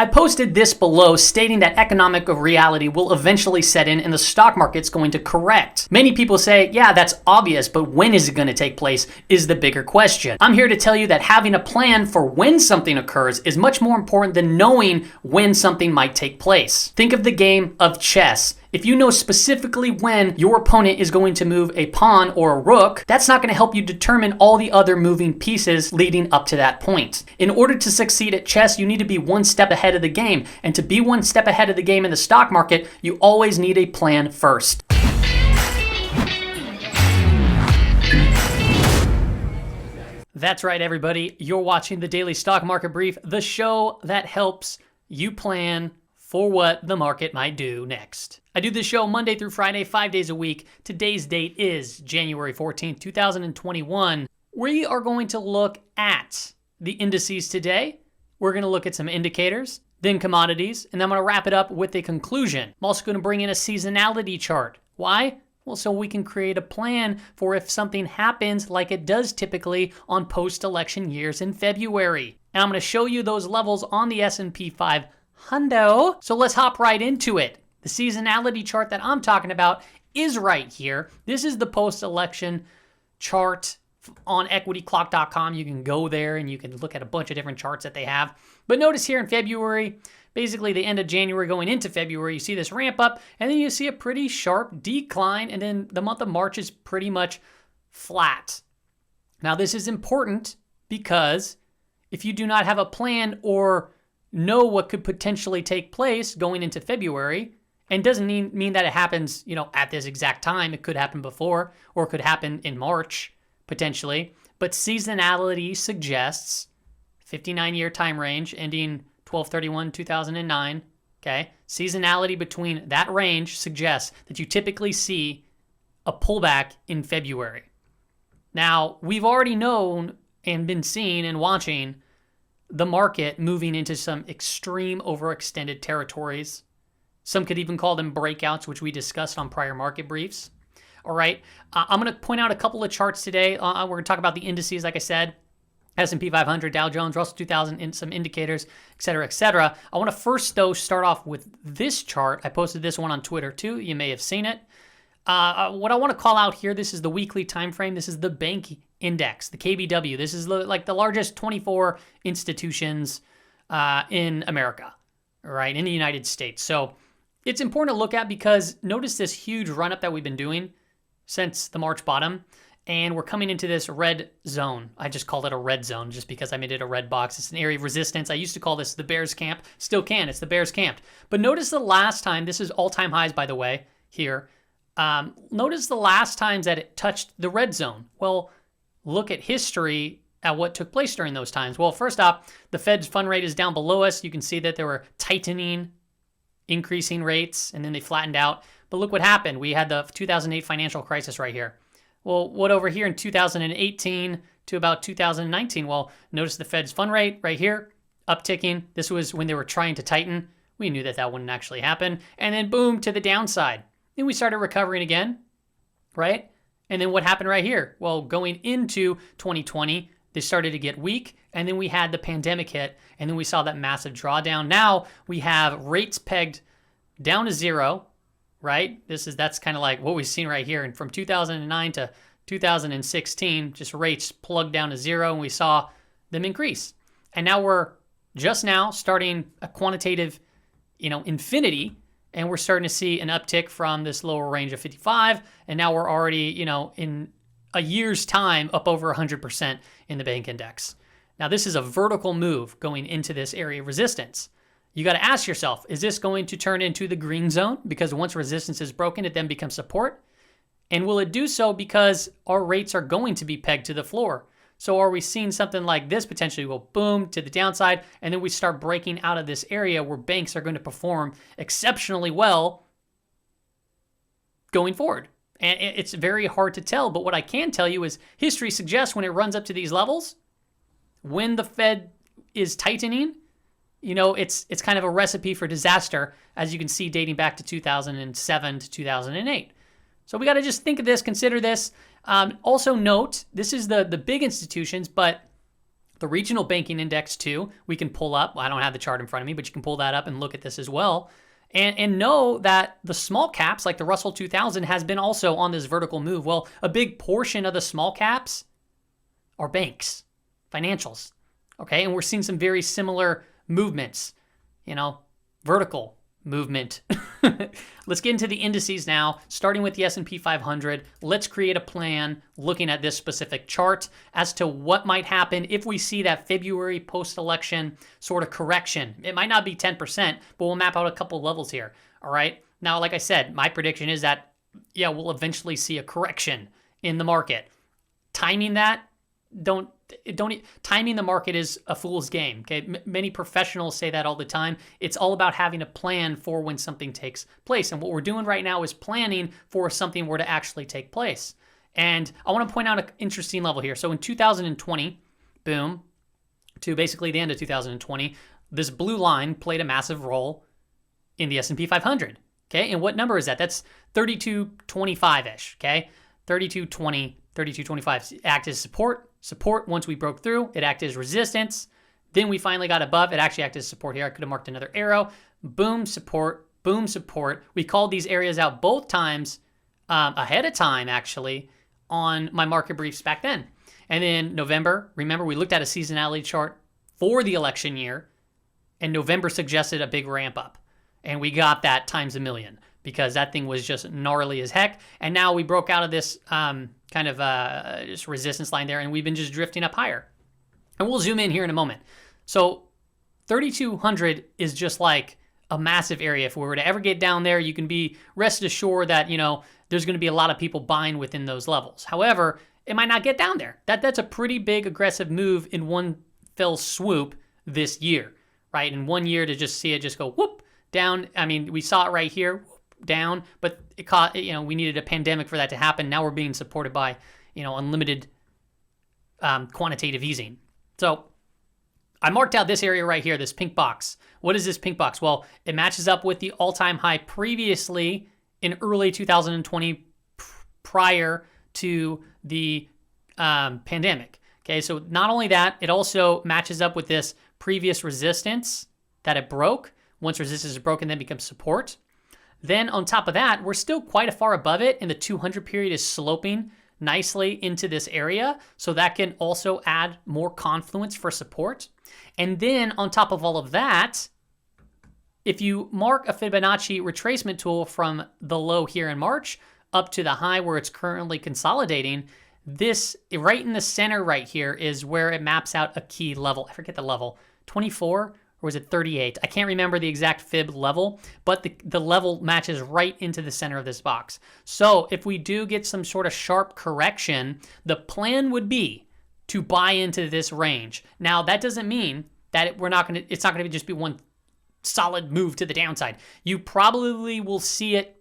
I posted this below stating that economic reality will eventually set in and the stock market's going to correct. Many people say, yeah, that's obvious, but when is it going to take place is the bigger question. I'm here to tell you that having a plan for when something occurs is much more important than knowing when something might take place. Think of the game of chess. If you know specifically when your opponent is going to move a pawn or a rook, that's not going to help you determine all the other moving pieces leading up to that point. In order to succeed at chess, you need to be one step ahead of the game. And to be one step ahead of the game in the stock market, you always need a plan first. That's right, everybody. You're watching the Daily Stock Market Brief, the show that helps you plan for what the market might do next. I do this show Monday through Friday, 5 days a week. Today's date is January 14th, 2021. We are going to look at the indices today. We're going to look at some indicators, then commodities, and then I'm going to wrap it up with a conclusion. I'm also going to bring in a seasonality chart. Why? Well, so we can create a plan for if something happens like it does typically on post-election years in February. And I'm going to show you those levels on the S&P 500. So let's hop right into it. The seasonality chart that I'm talking about is right here. This is the post-election chart on equityclock.com. You can go there and you can look at a bunch of different charts that they have. But notice here in February, basically the end of January going into February, you see this ramp up and then you see a pretty sharp decline, and then the month of March is pretty much flat. Now this is important because if you do not have a plan or know what could potentially take place going into February, and doesn't mean that it happens, at this exact time. It could happen before, or it could happen in March, potentially. But seasonality suggests 59-year time range ending 12/31/2009. Okay, seasonality between that range suggests that you typically see a pullback in February. Now, we've already known and been seeing and watching the market moving into some extreme overextended territories. Some could even call them breakouts, which we discussed on prior market briefs. All right, I'm going to point out a couple of charts today. We're going to talk about the indices, like I said, S&P 500, Dow Jones, Russell 2000, and some indicators, et cetera, et cetera. I want to first, though, start off with this chart. I posted this one on Twitter, too. You may have seen it. What I want to call out here, this is the weekly time frame. This is the bank index, the KBW. This is like the largest 24 institutions in America, right, in the United States. So it's important to look at because notice this huge run-up that we've been doing since the March bottom, and we're coming into this red zone. I just called it a red zone just because I made it a red box. It's an area of resistance. I used to call this the bear's camp. Still can. It's the bear's camp. But notice the last time, this is all-time highs, by the way, here. Notice the last times that it touched the red zone. Well, look at history at what took place during those times. Well, first off, the Fed's fund rate is down below us. You can see that they were tightening, increasing rates, and then they flattened out. But look what happened. We had the 2008 financial crisis right here. Well, what over here in 2018 to about 2019? Well, notice the Fed's fund rate right here, upticking. This was when they were trying to tighten. We knew that that wouldn't actually happen. And then boom, to the downside. Then we started recovering again, right? And then what happened right here? Well, going into 2020, they started to get weak, and then we had the pandemic hit, and then we saw that massive drawdown. Now we have rates pegged down to zero, right? That's kind of like what we've seen right here. And from 2009 to 2016, just rates plugged down to zero, and we saw them increase. And now we're just now starting a quantitative, infinity, and we're starting to see an uptick from this lower range of 55, and now we're already, in a year's time, up over 100% in the bank index. Now, this is a vertical move going into this area of resistance. You got to ask yourself, is this going to turn into the green zone? Because once resistance is broken, it then becomes support. And will it do so because our rates are going to be pegged to the floor? So are we seeing something like this potentially will boom to the downside, and then we start breaking out of this area where banks are going to perform exceptionally well going forward? And it's very hard to tell, but what I can tell you is history suggests when it runs up to these levels, when the Fed is tightening, it's kind of a recipe for disaster, as you can see dating back to 2007 to 2008. So we got to just think of this, consider this. Also note, this is the big institutions, but The regional banking index too, we can pull up. I don't have the chart in front of me, but you can pull that up and look at this as well. And know that the small caps, like the Russell 2000, has been also on this vertical move. Well, a big portion of the small caps are banks, financials, okay? And we're seeing some very similar movements, vertical movement. Let's get into the indices now, starting with the S&P 500. Let's create a plan looking at this specific chart as to what might happen if we see that February post-election sort of correction. It might not be 10%, but we'll map out a couple levels here, all right? Now, like I said, my prediction is that, we'll eventually see a correction in the market. Timing that, timing the market is a fool's game. Okay, many professionals say that all the time. It's all about having a plan for when something takes place, and what we're doing right now is planning for something were to actually take place. And I want to point out an interesting level here. So in 2020, boom, to basically the end of 2020, this blue line played a massive role in the S&P 500. Okay, and what number is that? That's 3225-ish. Okay, 3220, 3225 act as support. Support, once we broke through, it acted as resistance. Then we finally got above. It actually acted as support here. I could have marked another arrow. Boom, support. Boom, support. We called these areas out both times ahead of time, actually, on my market briefs back then. And then November, remember, we looked at a seasonality chart for the election year, and November suggested a big ramp up. And we got that times a million because that thing was just gnarly as heck. And now we broke out of this just resistance line there, and we've been just drifting up higher. And we'll zoom in here in a moment. So 3,200 is just like a massive area. If we were to ever get down there, you can be rest assured that, there's going to be a lot of people buying within those levels. However, it might not get down there. That's a pretty big aggressive move in one fell swoop this year, right? In 1 year to just see it just go whoop down. I mean, we saw it right here, whoop, down, but it caught, we needed a pandemic for that to happen. Now we're being supported by, unlimited quantitative easing. So I marked out this area right here, this pink box. What is this pink box? Well, it matches up with the all-time high previously in early 2020 prior to the pandemic. Okay, so not only that, it also matches up with this previous resistance that it broke. Once resistance is broken, then becomes support. Then on top of that, we're still quite far above it, and the 200 period is sloping nicely into this area. So that can also add more confluence for support. And then on top of all of that, if you mark a Fibonacci retracement tool from the low here in March up to the high where it's currently consolidating, this right in the center right here is where it maps out a key level. I forget the level, 24 or was it 38? I can't remember the exact fib level, but the level matches right into the center of this box. So if we do get some sort of sharp correction, the plan would be to buy into this range. Now, that doesn't mean that it's not going to just be one solid move to the downside. You probably will see it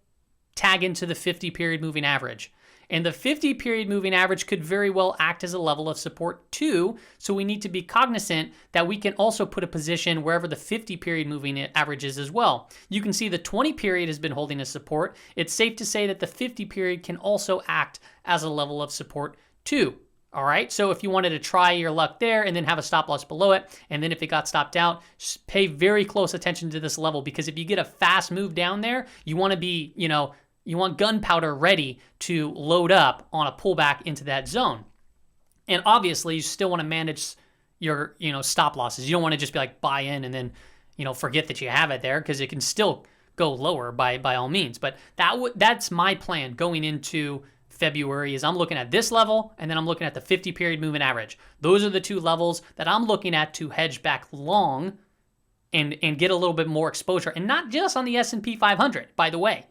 tag into the 50 period moving average. And the 50 period moving average could very well act as a level of support too. So we need to be cognizant that we can also put a position wherever the 50 period moving average is as well. You can see the 20 period has been holding as support. It's safe to say that the 50 period can also act as a level of support too. All right, so if you wanted to try your luck there and then have a stop loss below it, and then if it got stopped out, pay very close attention to this level, because if you get a fast move down there, you want to be, you want gunpowder ready to load up on a pullback into that zone. And obviously, you still want to manage your, stop losses. You don't want to just be like buy in and then, forget that you have it there, because it can still go lower by all means. But that's my plan going into February. Is I'm looking at this level, and then I'm looking at the 50 period moving average. Those are the two levels that I'm looking at to hedge back long and get a little bit more exposure. And not just on the S&P 500, by the way.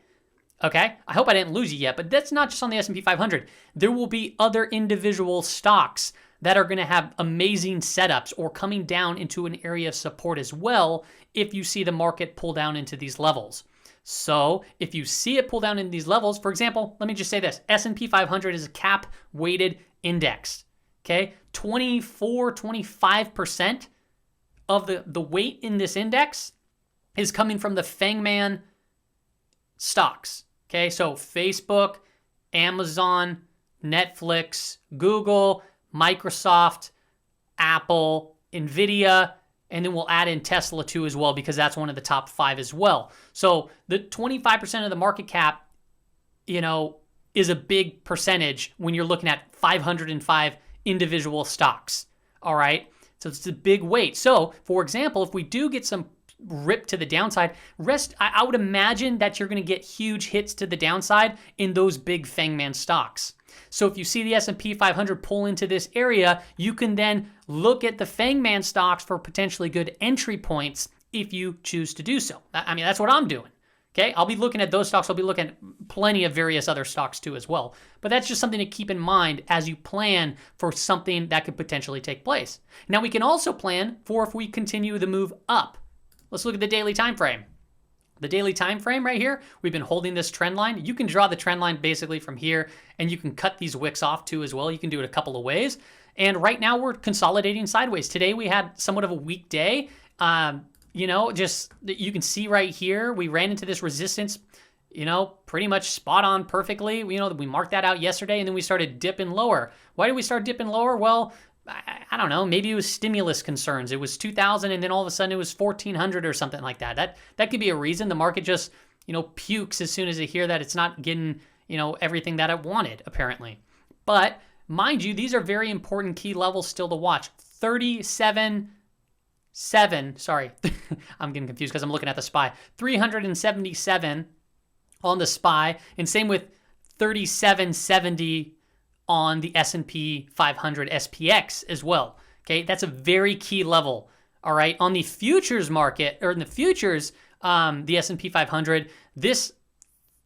Okay, I hope I didn't lose you yet, but that's not just on the S&P 500. There will be other individual stocks that are going to have amazing setups or coming down into an area of support as well if you see the market pull down into these levels. So if you see it pull down in these levels, for example, let me just say this, S&P 500 is a cap weighted index, okay? 25% of the weight in this index is coming from the Fangman stocks, okay? So Facebook, Amazon, Netflix, Google, Microsoft, Apple, Nvidia, and then we'll add in Tesla too as well, because that's one of the top 5 as well. So the 25% of the market cap, is a big percentage when you're looking at 505 individual stocks. All right. So it's a big weight. So for example, if we do get some rip to the downside, I would imagine that you're going to get huge hits to the downside in those big Fangman stocks. So if you see the S&P 500 pull into this area, you can then look at the Fangman stocks for potentially good entry points if you choose to do so. I mean, that's what I'm doing. Okay, I'll be looking at those stocks. I'll be looking at plenty of various other stocks too as well. But that's just something to keep in mind as you plan for something that could potentially take place. Now we can also plan for if we continue the move up. Let's look at the daily time frame. The daily time frame right here, we've been holding this trend line. You can draw the trend line basically from here, and you can cut these wicks off too as well. You can do it a couple of ways. And right now we're consolidating sideways. Today we had somewhat of a weak day. Just you can see right here, we ran into this resistance, pretty much spot on perfectly. We marked that out yesterday, and then we started dipping lower. Why did we start dipping lower? Well, I don't know. Maybe it was stimulus concerns. It was 2,000, and then all of a sudden it was 1,400 or something like that. That could be a reason. The market just, pukes as soon as they hear that it's not getting, everything that it wanted, apparently. But mind you, these are very important key levels still to watch. 37.7, sorry, I'm getting confused because I'm looking at the SPY. 377 on the SPY, and same with 3770 on the S&P 500 SPX as well. Okay, that's a very key level. All right, on the futures market, or in the futures, the S&P 500, this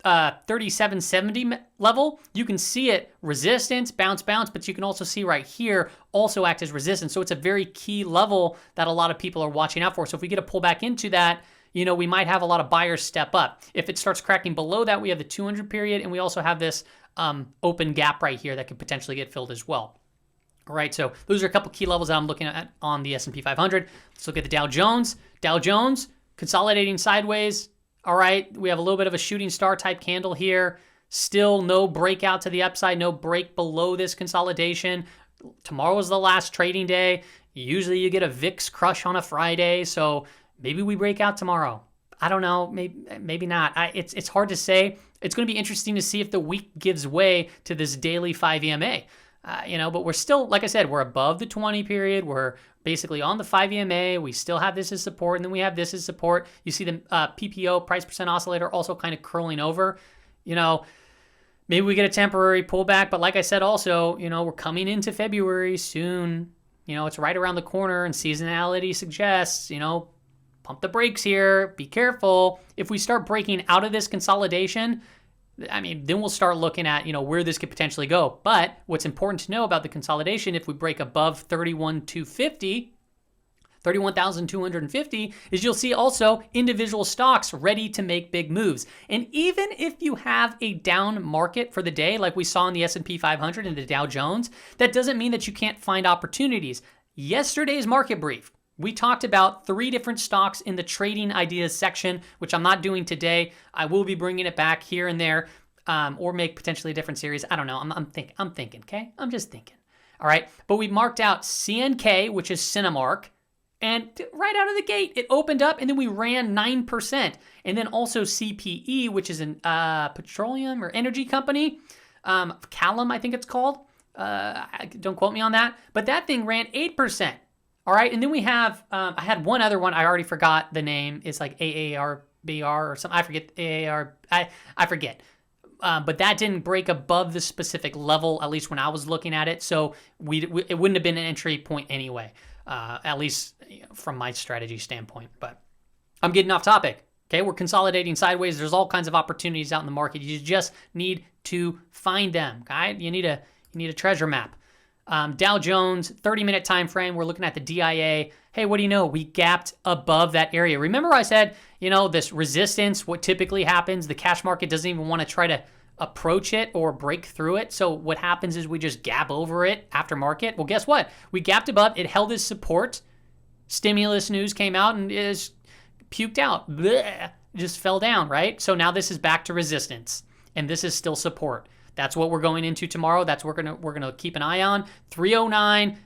3770 level, you can see it resistance, bounce, but you can also see right here also act as resistance. So it's a very key level that a lot of people are watching out for. So if we get a pullback into that, we might have a lot of buyers step up. If it starts cracking below that, we have the 200 period, and we also have this open gap right here that could potentially get filled as well. All right, so those are a couple key levels that I'm looking at on the S&P 500. Let's look at the Dow Jones. Dow Jones consolidating sideways. All right, we have a little bit of a shooting star type candle here. Still no breakout to the upside, no break below this consolidation. Tomorrow is the last trading day. Usually you get a VIX crush on a Friday, so maybe we break out tomorrow. I don't know, maybe not. It's hard to say. It's going to be interesting to see if the week gives way to this daily 5 EMA. But we're still, like I said, we're above the 20 period. We're basically on the 5 EMA. We still have this as support, and then we have this as support. You see the PPO, price percent oscillator, also kind of curling over. Maybe we get a temporary pullback, but like I said also, we're coming into February soon. It's right around the corner, and seasonality suggests, pump the brakes here, be careful. If we start breaking out of this consolidation, then we'll start looking at, where this could potentially go. But what's important to know about the consolidation, if we break above 31,250, is you'll see also individual stocks ready to make big moves. And even if you have a down market for the day, like we saw in the S&P 500 and the Dow Jones, that doesn't mean that you can't find opportunities. Yesterday's market brief, we talked about 3 different stocks in the trading ideas section, which I'm not doing today. I will be bringing it back here and there, or make potentially a different series. I don't know. I'm thinking, okay? I'm just thinking. All right. But we marked out CNK, which is Cinemark, and right out of the gate, it opened up, and then we ran 9%. And then also CPE, which is an petroleum or energy company, Callum, I think it's called. Don't quote me on that. But that thing ran 8%. All right, and then we have, I had one other one, I already forgot the name. It's like AARBR or something. I forget, AAR, I forget. But that didn't break above the specific level, at least when I was looking at it. So it wouldn't have been an entry point anyway, at least from my strategy standpoint. But I'm getting off topic. Okay, we're consolidating sideways. There's all kinds of opportunities out in the market. You just need to find them, okay? You need a treasure map. Dow Jones, 30-minute time frame. We're looking at the DIA. Hey, what do you know? We gapped above that area. Remember I said, this resistance, what typically happens, the cash market doesn't even want to try to approach it or break through it. So what happens is we just gap over it after market. Well, guess what? We gapped above. It held as support. Stimulus news came out and is puked out. Blech, just fell down, right? So now this is back to resistance, and this is still support. That's what we're going into tomorrow. That's what we're gonna keep an eye on. 309,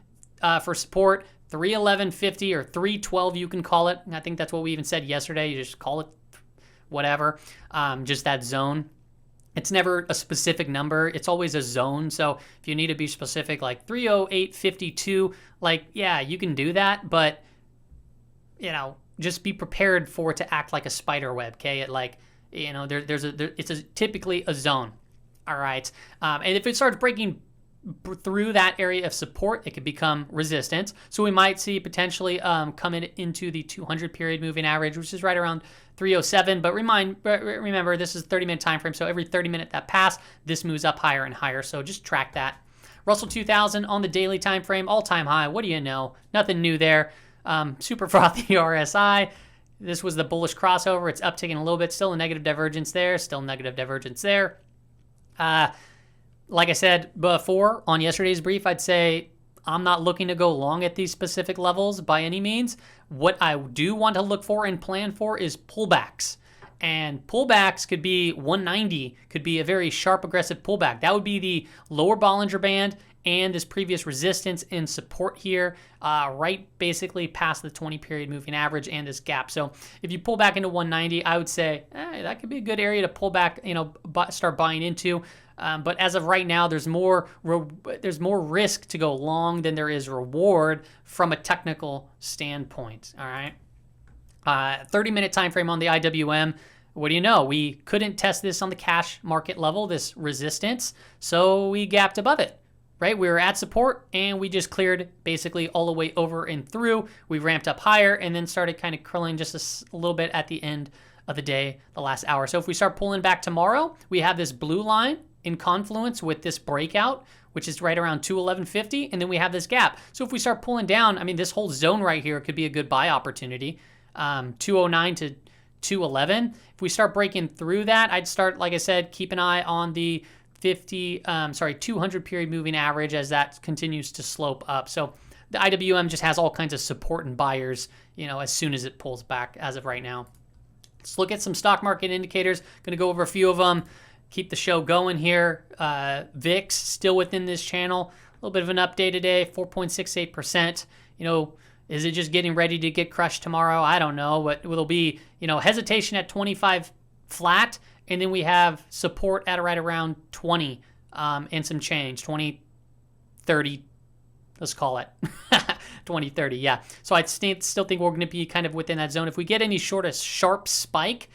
for support, 311.50 or 312 you can call it. I think that's what we even said yesterday. You just call it whatever, just that zone. It's never a specific number. It's always a zone. So if you need to be specific, like 308.52, like, yeah, you can do that. But, just be prepared for it to act like a spider web, okay? It's typically a zone. All right. And if it starts breaking through that area of support, it could become resistance. So we might see potentially coming into the 200 period moving average, which is right around 307. But remember, this is 30-minute time frame. So every 30 minutes that pass, this moves up higher and higher. So just track that. Russell 2000 on the daily time frame, all-time high. What do you know? Nothing new there. Super frothy RSI. This was the bullish crossover. It's upticking a little bit. Still a negative divergence there. Still negative divergence there. Like I said before on yesterday's brief, I'd say I'm not looking to go long at these specific levels by any means. What I do want to look for and plan for is pullbacks. And pullbacks could be 190, could be a very sharp, aggressive pullback. That would be the lower Bollinger Band and this previous resistance and support here, right basically past the 20-period moving average and this gap. So if you pull back into 190, I would say that could be a good area to pull back, start buying into. But as of right now, there's more risk to go long than there is reward from a technical standpoint. All right, 30-minute time frame on the IWM. What do you know? We couldn't test this on the cash market level, this resistance, so we gapped above it. Right, we were at support and we just cleared basically all the way over and through. We ramped up higher and then started kind of curling just a little bit at the end of the day, the last hour. So if we start pulling back tomorrow, we have this blue line in confluence with this breakout, which is right around 211.50, and then we have this gap. So if we start pulling down, this whole zone right here could be a good buy opportunity, 209 to 211. If we start breaking through that, I'd start, like I said, keep an eye on the 200 period moving average as that continues to slope up. So the IWM just has all kinds of support and buyers, as soon as it pulls back as of right now. Let's look at some stock market indicators. Going to go over a few of them. Keep the show going here. VIX still within this channel. A little bit of an update today, 4.68%. Is it just getting ready to get crushed tomorrow? I don't know, but it'll be, hesitation at 25 flat. And then we have support at right around 20 and some change, 20, 30, let's call it 20, 30, yeah. So I still think we're going to be kind of within that zone. If we get any sharp spike,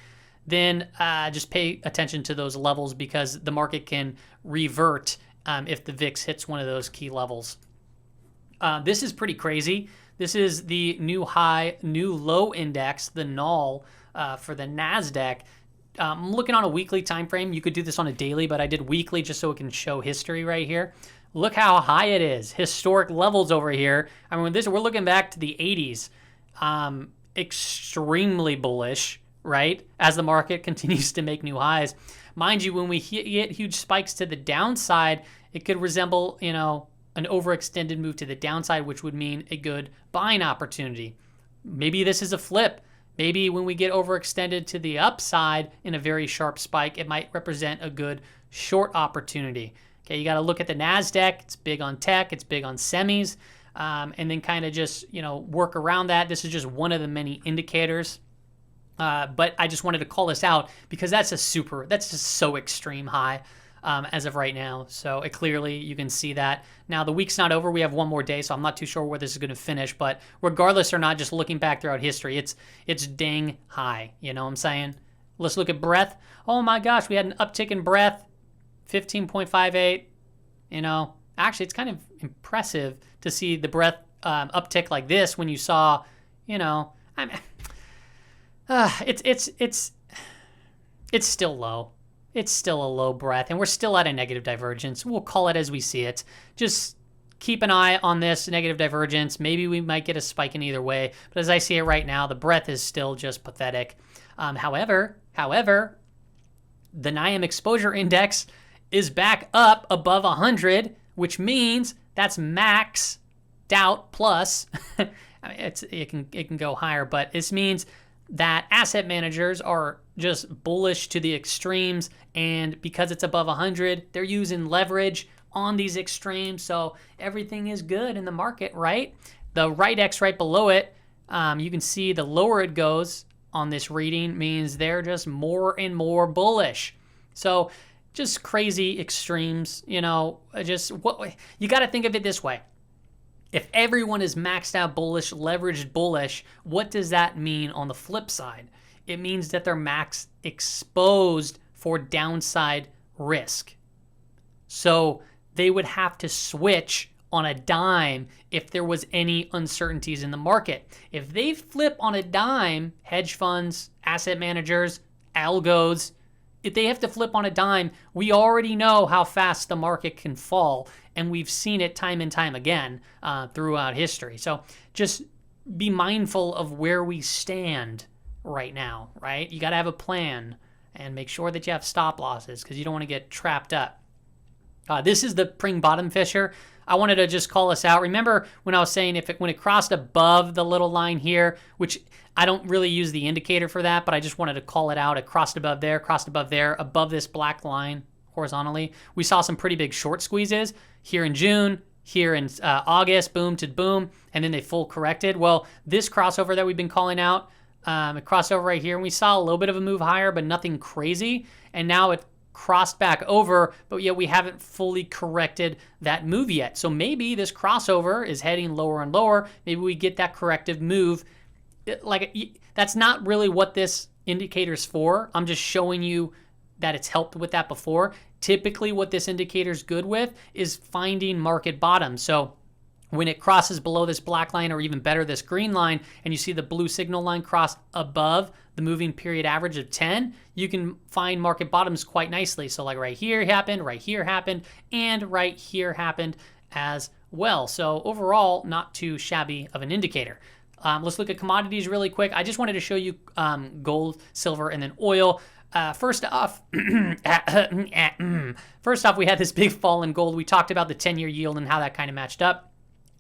then just pay attention to those levels because the market can revert if the VIX hits one of those key levels. This is pretty crazy. This is the new high, new low index, the null for the NASDAQ. I'm looking on a weekly time frame. You could do this on a daily, but I did weekly just so it can show history right here. Look how high it is. Historic levels over here. We're looking back to the 80s. Extremely bullish, right? As the market continues to make new highs. Mind you, when we hit huge spikes to the downside, it could resemble, an overextended move to the downside, which would mean a good buying opportunity. Maybe this is a flip. Maybe when we get overextended to the upside in a very sharp spike, it might represent a good short opportunity. Okay, you got to look at the NASDAQ. It's big on tech. It's big on semis. And then kind of just, work around that. This is just one of the many indicators. But I just wanted to call this out because that's just so extreme high as of right now. So clearly you can see that. Now the week's not over. We have one more day, so I'm not too sure where this is going to finish. But regardless or not, just looking back throughout history, it's dang high. You know what I'm saying? Let's look at breadth. Oh my gosh, we had an uptick in breadth, 15.58. Actually, it's kind of impressive to see the breadth uptick like this when you saw, it's still low. It's still a low breadth, and we're still at a negative divergence. We'll call it as we see it. Just keep an eye on this negative divergence. Maybe we might get a spike in either way, but as I see it right now, the breadth is still just pathetic. However, the NIM exposure index is back up above 100, which means that's max doubt plus. It can go higher, but this means that asset managers are just bullish to the extremes, and because it's above 100, they're using leverage, on these extremes, so everything is good in the market, right? The right X right below it, you can see the lower it goes on this reading means they're just more and more bullish. So just crazy extremes, just what you got to think of it this way. If everyone is maxed out bullish, leveraged bullish, what does that mean on the flip side? It means that they're max exposed for downside risk. So they would have to switch on a dime if there was any uncertainties in the market. If they flip on a dime, hedge funds, asset managers, algos, if they have to flip on a dime, we already know how fast the market can fall, and we've seen it time and time again throughout history. So just be mindful of where we stand right now, right? You got to have a plan and make sure that you have stop losses because you don't want to get trapped up. This is the Pring bottom fisher. I wanted to just call this out. Remember when I was saying when it crossed above the little line here, which I don't really use the indicator for that, but I just wanted to call it out. It crossed above there, above this black line horizontally. We saw some pretty big short squeezes here in June, here in August, boom to boom, and then they full corrected. Well, this crossover that we've been calling out, it crossed over right here, and we saw a little bit of a move higher, but nothing crazy. And now it crossed back over, but yet we haven't fully corrected that move yet. So maybe this crossover is heading lower and lower. Maybe we get that corrective move. That's not really what this indicator is for. I'm just showing you that it's helped with that before. Typically what this indicator is good with is finding market bottoms. So when it crosses below this black line, or even better, this green line, and you see the blue signal line cross above the moving period average of 10, you can find market bottoms quite nicely. So like right here happened, and right here happened as well. So overall, not too shabby of an indicator. Let's look at commodities really quick. I just wanted to show you gold, silver, and then oil. First off, we had this big fall in gold. We talked about the 10-year yield and how that kind of matched up.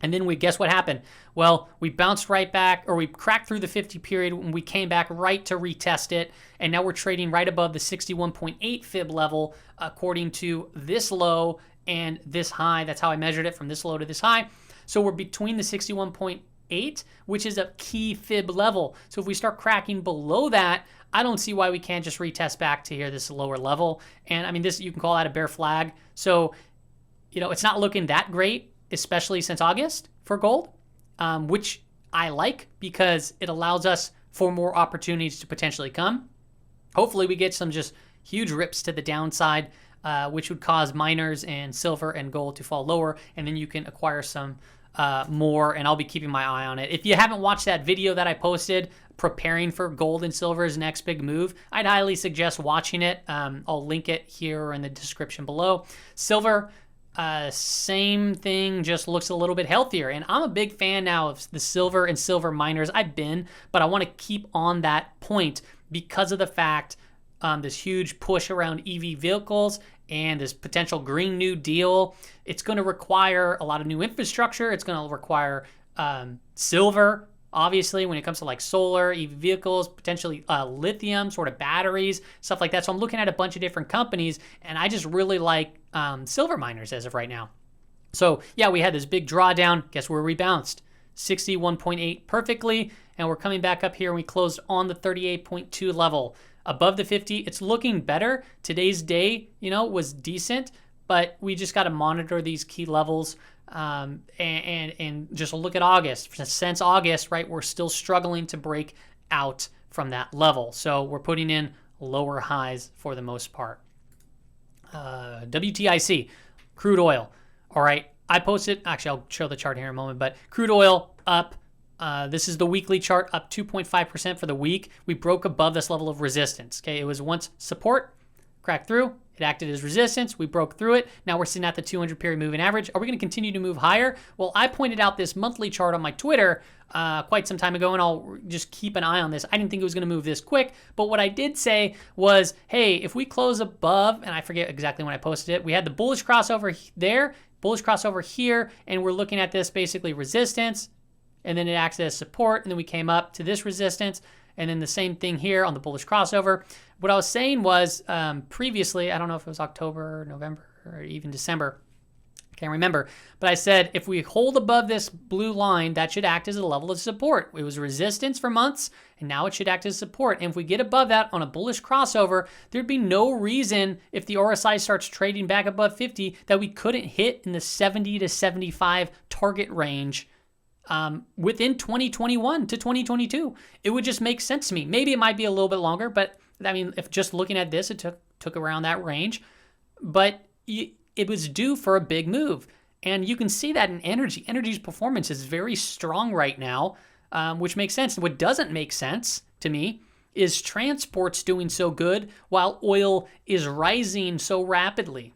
And then guess what happened? Well, we bounced right back, or we cracked through the 50 period, and we came back right to retest it. And now we're trading right above the 61.8 fib level, according to this low and this high. That's how I measured it, from this low to this high. So we're between the 61.8, which is a key fib level. So if we start cracking below that, I don't see why we can't just retest back to here, this lower level. And I mean, this, you can call that a bear flag. So, it's not looking that great, especially since August for gold, which I like because it allows us for more opportunities to potentially come. Hopefully we get some just huge rips to the downside, which would cause miners and silver and gold to fall lower, and then you can acquire some more, and I'll be keeping my eye on it. If you haven't watched that video that I posted preparing for gold and silver's next big move, I'd highly suggest watching it. I'll link it here in the description below. Silver, same thing, just looks a little bit healthier. And I'm a big fan now of the silver and silver miners. But I want to keep on that point because of the fact this huge push around EV vehicles and this potential Green New Deal. It's going to require a lot of new infrastructure. It's going to require silver, obviously, when it comes to like solar, EV vehicles, potentially lithium sort of batteries, stuff like that. So I'm looking at a bunch of different companies, and I just really like silver miners as of right now. So yeah, we had this big drawdown. Guess where we bounced? 61.8 perfectly, and we're coming back up here, and we closed on the 38.2 level. Above the 50, it's looking better. Today's day, was decent, but we just got to monitor these key levels. And just look at August. Since August, right, we're still struggling to break out from that level. So we're putting in lower highs for the most part. WTIC, crude oil. All right, I posted, actually I'll show the chart here in a moment, but crude oil up. This is the weekly chart, up 2.5% for the week. We broke above this level of resistance. Okay, it was once support, cracked through. It acted as resistance. We broke through it. Now we're sitting at the 200 period moving average. Are we going to continue to move higher? Well, I pointed out this monthly chart on my Twitter quite some time ago, and I'll just keep an eye on this. I didn't think it was going to move this quick, but what I did say was, hey, if we close above, and I forget exactly when I posted it, we had the bullish crossover there, bullish crossover here, and we're looking at this basically resistance, and then it acts as support, and then we came up to this resistance, and then the same thing here on the bullish crossover. What I was saying was previously, I don't know if it was October, November, or even December, Can't remember. But I said if we hold above this blue line, that should act as a level of support. It was resistance for months, and now it should act as support. And if we get above that on a bullish crossover, there'd be no reason if the RSI starts trading back above 50 that we couldn't hit in the 70 to 75 target range within 2021 to 2022. It would just make sense to me. Maybe it might be a little bit longer, but I mean, if just looking at this, it took around that range. But it was due for a big move. And you can see that in energy. Energy's performance is very strong right now, which makes sense. What doesn't make sense to me is transport's doing so good while oil is rising so rapidly.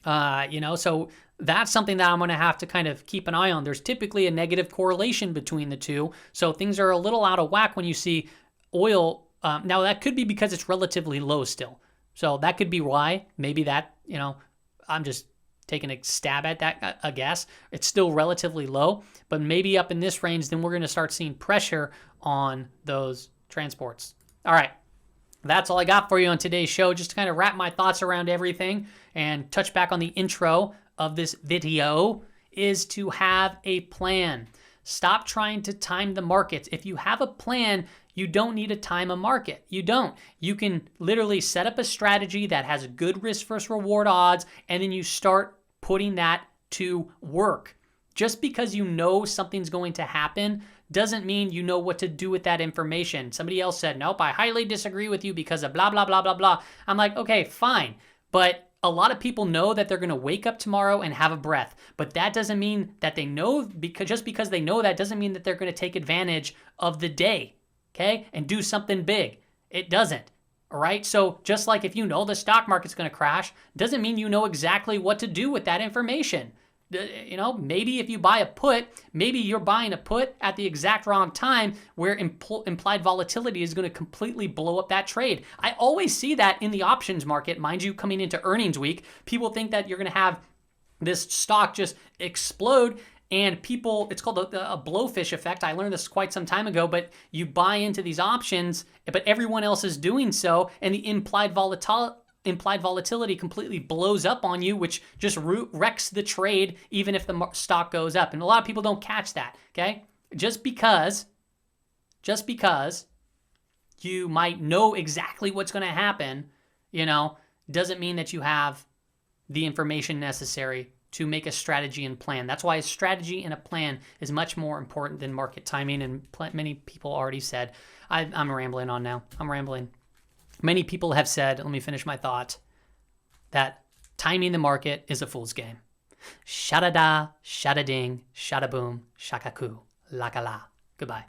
So that's something that I'm going to have to kind of keep an eye on. There's typically a negative correlation between the two. So things are a little out of whack when you see oil. Now, that could be because it's relatively low still. So that could be why. Maybe that, I'm just taking a stab at that, I guess. It's still relatively low, but maybe up in this range, then we're going to start seeing pressure on those transports. All right. That's all I got for you on today's show. Just to kind of wrap my thoughts around everything and touch back on the intro of this video is to have a plan. Stop trying to time the markets. If you have a plan, you don't need to time a market. You don't. You can literally set up a strategy that has good risk versus reward odds, and then you start putting that to work. Just because you know something's going to happen doesn't mean you know what to do with that information. Somebody else said, nope, I highly disagree with you because of blah, blah, blah, blah, blah. I'm like, okay, fine. But a lot of people know that they're going to wake up tomorrow and have a breath. But that doesn't mean that they know, because just because they know that doesn't mean that they're going to take advantage of the day, okay, and do something big. It doesn't. All right. So just like if you know the stock market's going to crash, doesn't mean you know exactly what to do with that information. Maybe if you buy a put, maybe you're buying a put at the exact wrong time where implied volatility is going to completely blow up that trade. I always see that in the options market. Mind you, coming into earnings week, people think that you're going to have this stock just explode. And people, it's called a blowfish effect. I learned this quite some time ago, but you buy into these options, but everyone else is doing so, and the implied volatility completely blows up on you, which just wrecks the trade, even if the stock goes up. And a lot of people don't catch that, okay? Just because you might know exactly what's going to happen, doesn't mean that you have the information necessary to make a strategy and plan. That's why a strategy and a plan is much more important than market timing. And many people already said, I'm rambling on now. I'm rambling. Many people have said, let me finish my thought, that timing the market is a fool's game. Shada-da, shada-ding, shada-boom, shakaku, la-ka-la. Goodbye.